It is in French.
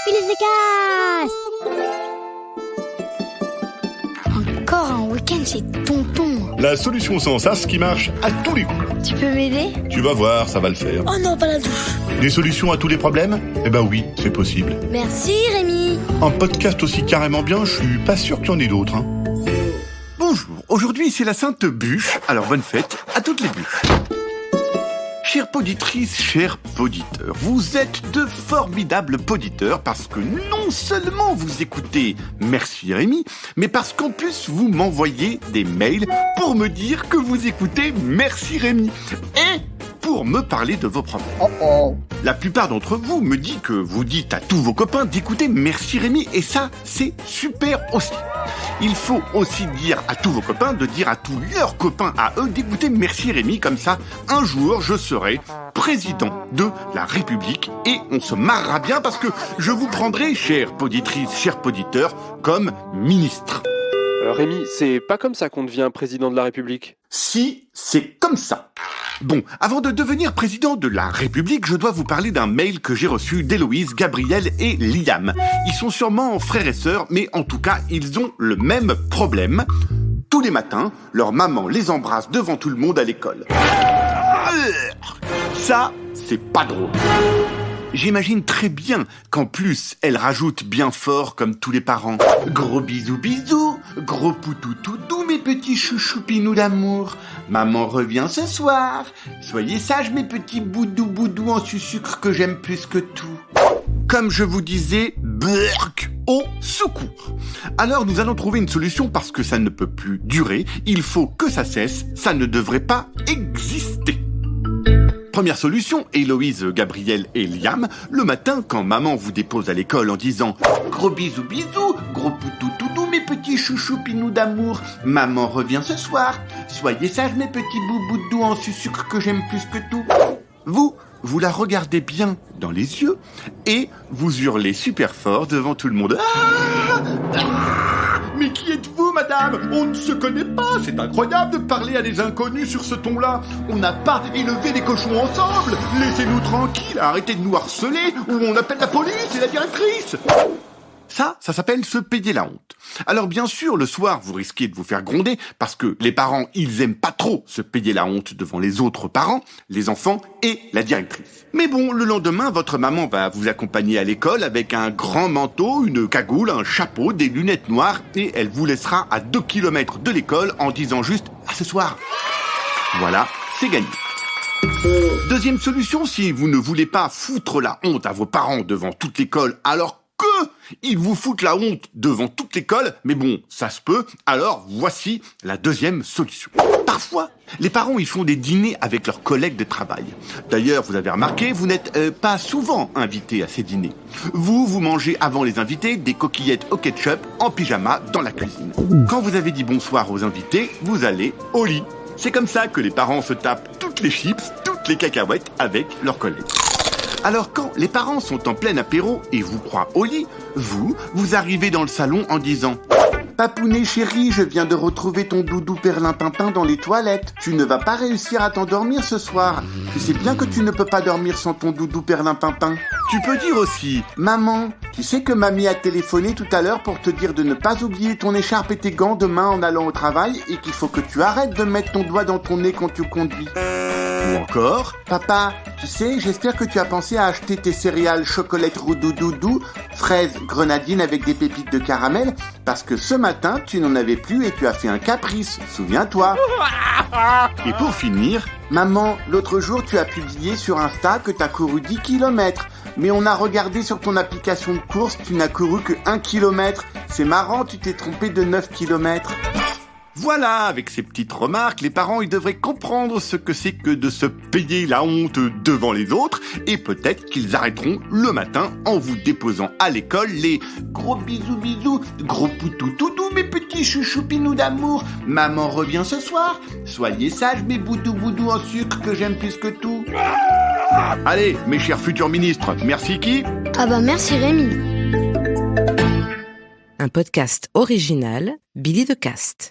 Billy de casse. Encore un week-end chez tonton. La solution sans sas qui marche à tous les coups. Tu peux m'aider? Tu vas voir, ça va le faire. Oh non, pas la douche. Des solutions à tous les problèmes? Eh ben oui, c'est possible. Merci Rémi. Un podcast aussi carrément bien, je suis pas sûr qu'il y en ait d'autres. Bonjour, aujourd'hui c'est la Sainte Bûche, alors bonne fête à toutes les bûches. Chères poditrices, chers poditeurs, vous êtes de formidables poditeurs parce que non seulement vous écoutez Merci Rémi, mais parce qu'en plus vous m'envoyez des mails pour me dire que vous écoutez Merci Rémi et pour me parler de vos problèmes. La plupart d'entre vous me disent que vous dites à tous vos copains d'écouter Merci Rémi et ça c'est super aussi. Il faut aussi dire à tous vos copains de dire à tous leurs copains à eux d'écouter Merci Rémi, comme ça, un jour, je serai président de la République et on se marrera bien parce que je vous prendrai, chères poditrices, chers poditeurs, comme ministre. Rémi, c'est pas comme ça qu'on devient président de la République. Si, c'est comme ça. Bon, avant de devenir président de la République, je dois vous parler d'un mail que j'ai reçu d'Héloïse, Gabriel et Liam. Ils sont sûrement frères et sœurs, mais en tout cas, ils ont le même problème. Tous les matins, leur maman les embrasse devant tout le monde à l'école. Ça, c'est pas drôle. J'imagine très bien qu'en plus, elle rajoute bien fort comme tous les parents. Gros bisous bisous, gros poutou toutou mes petits chouchoupinous d'amour. Maman revient ce soir. Soyez sages mes petits boudou boudou en sucre que j'aime plus que tout. Comme je vous disais, burk, au secours. Alors nous allons trouver une solution parce que ça ne peut plus durer. Il faut que ça cesse, ça ne devrait pas exister. Première solution, Héloïse, Gabriel et Liam, le matin quand maman vous dépose à l'école en disant « Gros bisous bisous, gros poutou toutou mes petits chouchoupinous d'amour, maman revient ce soir, soyez sages mes petits bouboudous en sucre que j'aime plus que tout ». Vous la regardez bien dans les yeux et vous hurlez super fort devant tout le monde. Mais qui êtes-vous, madame? On ne se connaît pas, c'est incroyable de parler à des inconnus sur ce ton-là. On n'a pas élevé des cochons ensemble. Laissez-nous tranquilles, arrêtez de nous harceler ou on appelle la police et la directrice. Ça s'appelle se payer la honte. Alors bien sûr, le soir, vous risquez de vous faire gronder parce que les parents, ils aiment pas trop se payer la honte devant les autres parents, les enfants et la directrice. Mais bon, le lendemain, votre maman va vous accompagner à l'école avec un grand manteau, une cagoule, un chapeau, des lunettes noires et elle vous laissera à 2 km de l'école en disant juste « à ce soir ». Voilà, c'est gagné. Deuxième solution, si vous ne voulez pas foutre la honte à vos parents devant toute l'école alors ils vous foutent la honte devant toute l'école, mais bon, ça se peut, alors voici la deuxième solution. Parfois, les parents ils font des dîners avec leurs collègues de travail. D'ailleurs, vous avez remarqué, vous n'êtes pas souvent invités à ces dîners. Vous mangez avant les invités des coquillettes au ketchup en pyjama dans la cuisine. Quand vous avez dit bonsoir aux invités, vous allez au lit. C'est comme ça que les parents se tapent toutes les chips, toutes les cacahuètes avec leurs collègues. Alors quand les parents sont en plein apéro et vous croient au lit, vous arrivez dans le salon en disant « Papounet chéri, je viens de retrouver ton doudou perlimpinpin dans les toilettes. Tu ne vas pas réussir à t'endormir ce soir. Tu sais bien que tu ne peux pas dormir sans ton doudou perlimpinpin. » Tu peux dire aussi « Maman, tu sais que mamie a téléphoné tout à l'heure pour te dire de ne pas oublier ton écharpe et tes gants demain en allant au travail et qu'il faut que tu arrêtes de mettre ton doigt dans ton nez quand tu conduis. » Ou encore « Papa, tu sais, j'espère que tu as pensé à acheter tes céréales chocolate roudoudoudou, fraises, grenadines avec des pépites de caramel, parce que ce matin, tu n'en avais plus et tu as fait un caprice, souviens-toi. » Et pour finir, « Maman, l'autre jour, tu as publié sur Insta que tu as couru 10 km, mais on a regardé sur ton application de course, tu n'as couru que 1 km. C'est marrant, tu t'es trompé de 9 km. » Voilà, avec ces petites remarques, les parents ils devraient comprendre ce que c'est que de se payer la honte devant les autres et peut-être qu'ils arrêteront le matin en vous déposant à l'école les gros bisous bisous, gros poutou toutou mes petits chouchoupinous d'amour, maman revient ce soir, soyez sages mes boudou boudou en sucre que j'aime plus que tout. Allez, mes chers futurs ministres, merci qui? Ah bah merci Rémi. Un podcast original Billy de Cast.